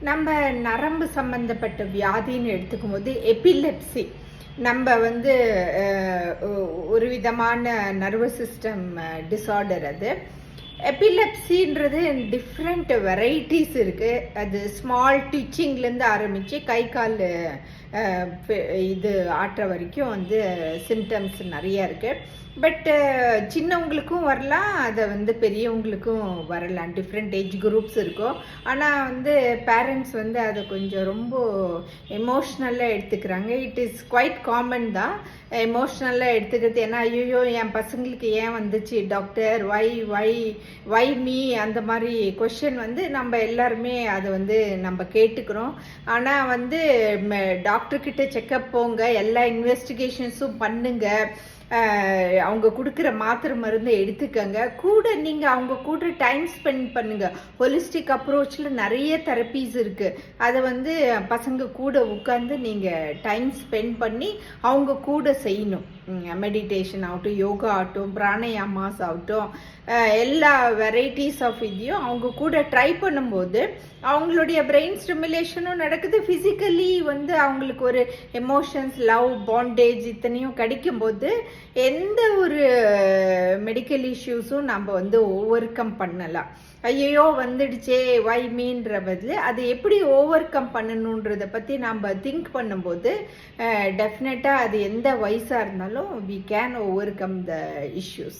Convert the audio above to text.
நம்ம நரம்பு சம்பந்தப்பட்ட வியாதின்னு எடுத்துக்கும் போது எபிலெப்சி நம்ம வந்து ஒரு விதமான நர்வஸ் சிஸ்டம் டிஸார்டர். அது எபிலெப்சின்றது டிஃப்ரெண்ட் வெரைட்டிஸ் இருக்குது. அது ஸ்மால் டிச்சிங்லேருந்து ஆரம்பித்து கை கால் இது ஆட்டுற வரைக்கும் வந்து சிம்டம்ஸ் நிறையா இருக்குது. பட்டு சின்னவங்களுக்கும் வரலாம், அதை வந்து பெரியவங்களுக்கும் வரலாம். டிஃப்ரெண்ட் ஏஜ் குரூப்ஸ் இருக்கும். ஆனால் வந்து பேரண்ட்ஸ் வந்து அதை கொஞ்சம் ரொம்ப எமோஷ்னலாக எடுத்துக்கிறாங்க. இட் இஸ் குவைட் காமன் தான் எமோஷ்னலாக எடுத்துக்கிறது. ஏன்னா ஐயோ என் பசங்களுக்கு ஏன் வந்துச்சு டாக்டர், வை வை வை மீ, அந்த மாதிரி கொஷின் வந்து நம்ம எல்லாருமே அதை வந்து நம்ம கேட்டுக்கிறோம். ஆனால் வந்து டாக்டர்கிட்ட செக்கப் போங்க, எல்லா இன்வெஸ்டிகேஷன்ஸும் பண்ணுங்க, அவங்க கொடுக்குற மாத்திரை மருந்து எடுத்துக்கங்க, கூட நீங்கள் அவங்க கூட டைம் ஸ்பெண்ட் பண்ணுங்க. ஹோலிஸ்டிக் அப்ரோச்சில் நிறைய தெரப்பீஸ் இருக்குது. அதை வந்து பசங்க கூட உட்காந்து நீங்கள் டைம் ஸ்பெண்ட் பண்ணி அவங்க கூட செய்யணும். மெடிடேஷன் ஆகட்டும், யோகா ஆகட்டும், பிராணயாமாஸ் ஆகட்டும், எல்லா வெரைட்டிஸ் ஆஃப் இதையும் அவங்க கூட ட்ரை பண்ணும்போது அவங்களுடைய பிரெயின் ஸ்டிமுலேஷனும் நடக்குது. ஃபிசிக்கலி வந்து அவங்களுக்கு ஒரு எமோஷன்ஸ், லவ், பாண்டேஜ் இத்தனையும் கிடைக்கும்போது எந்த ஒரு மெடிக்கல் இஷ்யூஸும் நம்ம வந்து ஓவர் கம் பண்ணலாம். ஐயோ வந்துடுச்சே வை மீன்ற பதில் அது எப்படி ஓவர் கம் பண்ணணுன்றதை பற்றி நம்ம திங்க் பண்ணும்போது டெஃபினட்டாக அது எந்த வயசாக இருந்தாலும் we can overcome the issues.